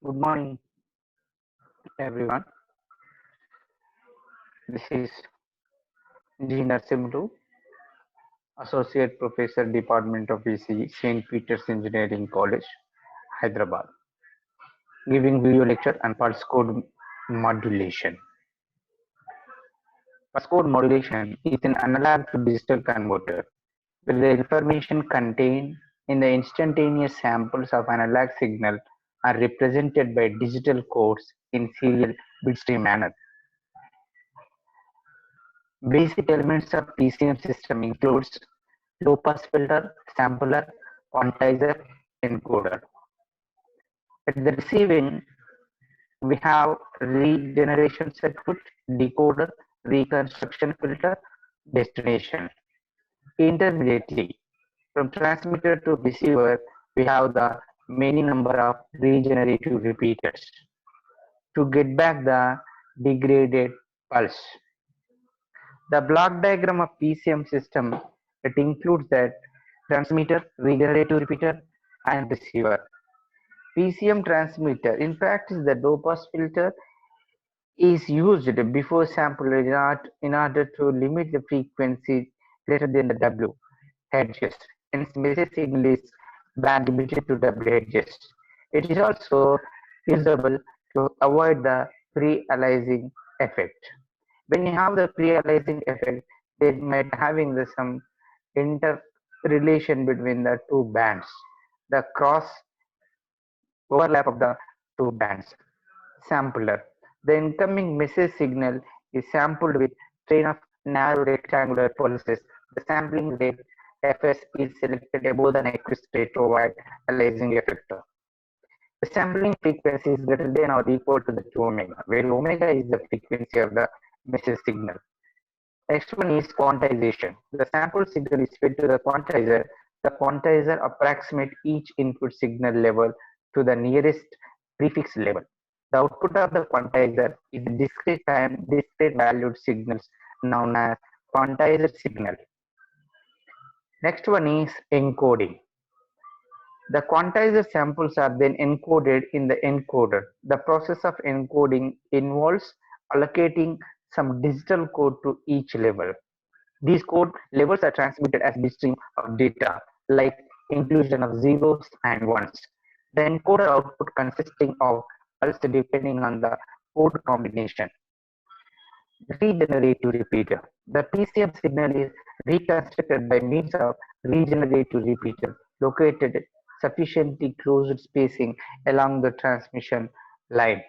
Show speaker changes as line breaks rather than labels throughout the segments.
Good morning, everyone. This is Narsimhulu, Associate Professor, Department of ECE, St. Peter's Engineering College, Hyderabad, giving video lecture on pulse code modulation. Pulse code modulation is an analog to digital converter, where the information contained in the instantaneous samples of analog signal are represented by digital codes in serial bitstream manner. Basic elements of PCM system includes low-pass filter, sampler, quantizer, encoder. At the receiving, we have regeneration circuit, decoder, reconstruction filter, destination. Intermediately, from transmitter to receiver, we have the many number of regenerative repeaters to get back the degraded pulse. The block diagram of PCM system, it includes that transmitter, regenerative repeater, and receiver. PCM transmitter, in practice, the low-pass filter is used before sample in order to limit the frequency greater than the W hertz. Hence, message signal is band limited to W hertz. It is also usable to avoid the pre-aliasing effect. When you have the pre-aliasing effect, they might having some interrelation between the two bands, the cross overlap of the two bands. Sampler. The incoming message signal is sampled with train of narrow rectangular pulses. The sampling rate Fs is selected above the Nyquist rate to avoid aliasing effect. The sampling frequency is greater than or equal to the 2 omega, where omega is the frequency of the message signal. Next one is quantization. The sample signal is fed to the quantizer. The quantizer approximates each input signal level to the nearest prefix level. The output of the quantizer is discrete time, discrete valued signals known as quantizer signal. Next one is encoding. The quantizer samples are then encoded in the encoder. The process of encoding involves allocating some digital code to each level. These code levels are transmitted as bitstream of data, like inclusion of zeros and ones. The encoder output consisting of pulse depending on the code combination. Regenerative repeater. The PCM signal is reconstructed by means of regenerative repeater located sufficiently closed spacing along the transmission line.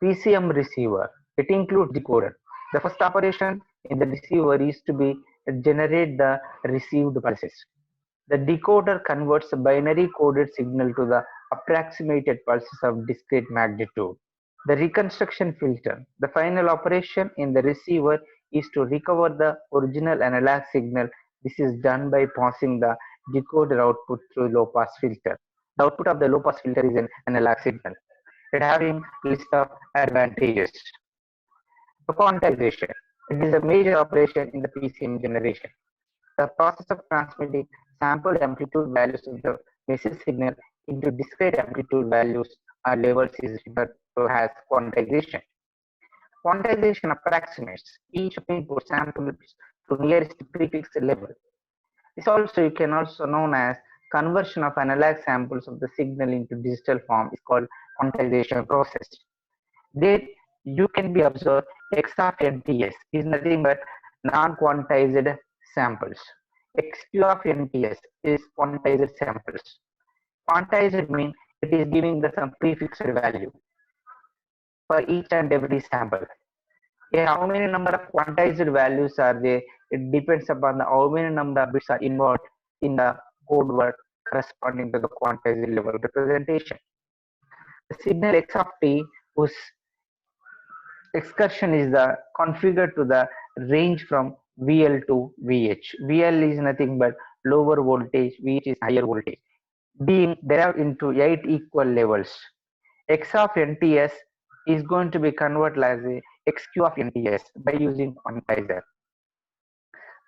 PCM receiver. It includes decoder. The first operation in the receiver is to be generate the received pulses. The decoder converts a binary coded signal to the approximated pulses of discrete magnitude. The reconstruction filter. The final operation in the receiver is to recover the original analog signal. This is done by passing the decoder output through low-pass filter. The output of the low-pass filter is an analog signal. It having list of advantages. The quantization. It is a major operation in the PCM generation. The process of transmitting sampled amplitude values of the message signal into discrete amplitude values or levels is referred to as quantization. Quantization approximates each input samples to nearest prefix level. This also you can also known as conversion of analog samples of the signal into digital form is called quantization process. There you can be observed X of NTS is nothing but non-quantized samples. XQ of NTS is quantized samples. Quantized means it is giving the some prefixed value for each and every sample. How many number of quantized values are there? It depends upon the how many number of bits are involved in the code word corresponding to the quantized level representation. The signal X of T whose excursion is the configured to the range from VL to VH. VL is nothing but lower voltage, VH is higher voltage, being derived into 8 equal levels. X of NTS is going to be converted as a XQ of NTS by using quantizer.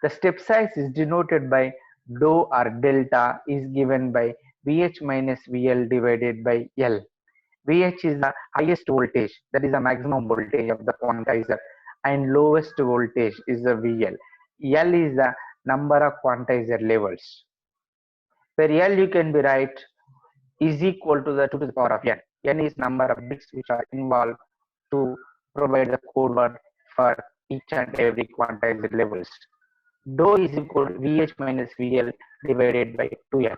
The step size is denoted by dou or delta is given by VH minus VL divided by L. VH is the highest voltage, that is the maximum voltage of the quantizer, and lowest voltage is the VL. L is the number of quantizer levels. Where L you can be write is equal to the 2 to the power of n. N is number of bits which are involved to provide the code word for each and every quantizer levels. Dou is equal to VH minus VL divided by 2n.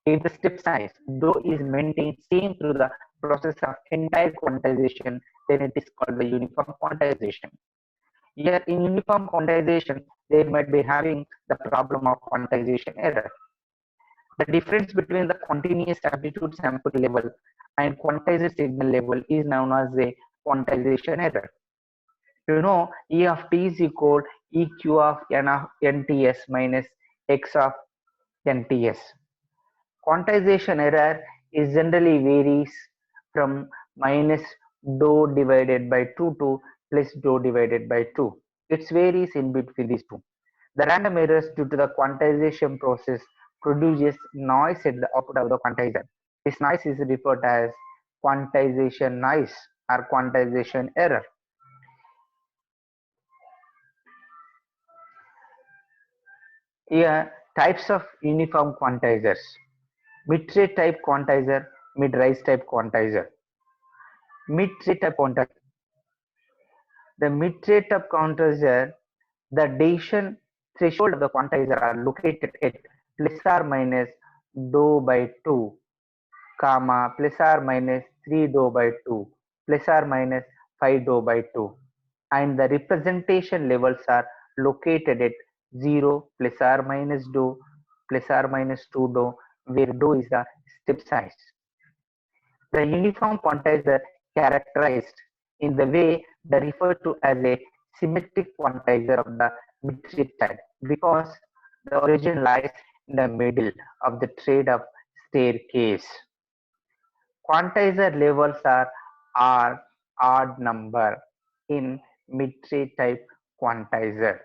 If the step size dou is maintained same through the process of entire quantization, then it is called the uniform quantization. Here in uniform quantization, they might be having the problem of quantization error. The difference between the continuous amplitude sample level and quantized signal level is known as a quantization error. You know, E of t is equal EQ of n of nts minus x of nts. Quantization error is generally varies from minus dou divided by 2 to plus dou divided by 2. It varies in between these two. The random errors due to the quantization process produces noise at the output of the quantizer. This noise is referred as quantization noise or quantization error. Here, types of uniform quantizers. Mid-rate type quantizer, mid-rise type quantizer. Mid-rate type quantizer. The mid-rate type quantizer, the decision threshold of the quantizer are located at plus or minus dou by 2, comma, plus or minus 3 dou by 2, plus or minus 5 dou by 2. And the representation levels are located at 0, plus or minus dou, plus or minus 2 dou, where dou is the step size. The uniform quantizer characterized in the way they refer to as a symmetric quantizer of the mid-rate type because the origin lies in the middle of the trade-off staircase. Quantizer levels are odd number in mid-rate type quantizer.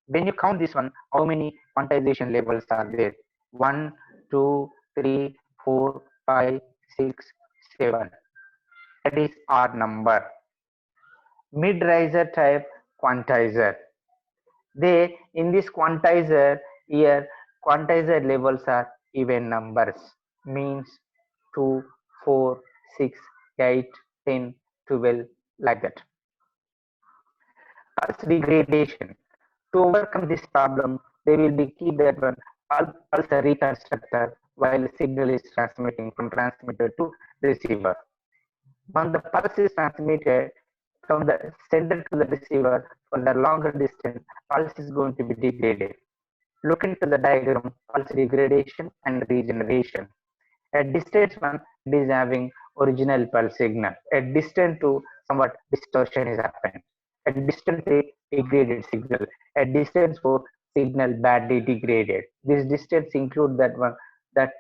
When you count this one, how many quantization levels are there? 1, 2, 3, 4, 5, 6, 7. That is odd number. Mid-riser type quantizer. They in this quantizer here quantizer levels are even numbers, means 2, 4, 6, 8, 10, 12, like that. Pulse degradation. To overcome this problem, they will be keep that one pulse reconstructor while the signal is transmitting from transmitter to receiver. When the pulse is transmitted from the sender to the receiver for the longer distance, pulse is going to be degraded. Look into the diagram, pulse degradation and regeneration. At distance 1, it is having original pulse signal. At distance 2, somewhat distortion is happening. At distance 3, degraded signal. At distance 4, signal badly degraded. This distance include that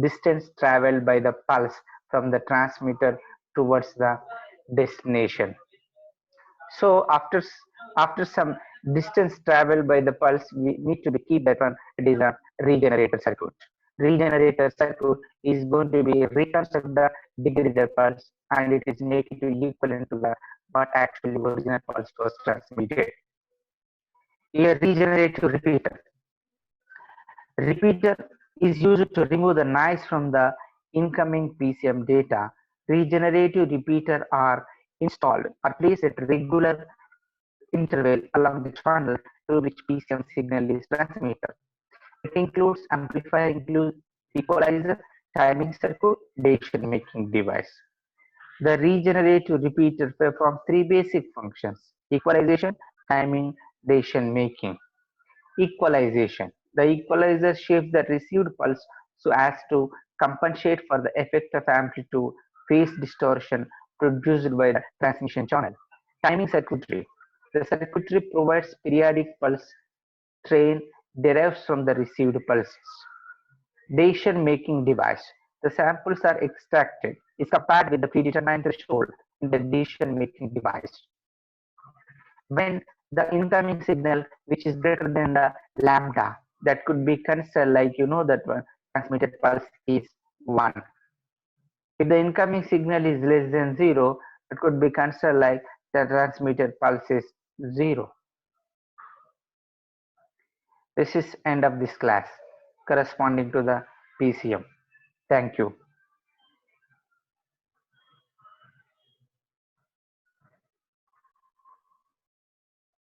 distance traveled by the pulse from the transmitter towards the destination. So after some distance traveled by the pulse, we need to keep that one. It is a regenerator circuit. Regenerator circuit is going to be reconstruct the degraded pulse, and it is making to equivalent to the what actually original pulse was transmitted. A regenerative repeater. Repeater is used to remove the noise from the incoming PCM data. Regenerative repeater are installed or placed at regular interval along the channel through which PCM signal is transmitted. It includes amplifier, includes equalizer, timing circuit, decision-making device. The regenerative repeater performs three basic functions: equalization, timing, decision-making. Equalization. The equalizer shapes the received pulse so as to compensate for the effect of amplitude phase distortion produced by the transmission channel. Timing circuitry. The circuitry provides periodic pulse train derives from the received pulses. Decision-making device. The samples are extracted, is compared with the predetermined threshold in the decision-making device. When the incoming signal, which is greater than the lambda, that could be considered like that one transmitted pulse is 1. If the incoming signal is less than 0, it could be considered like the transmitted pulse is 0. This is end of this class corresponding to the PCM. Thank you.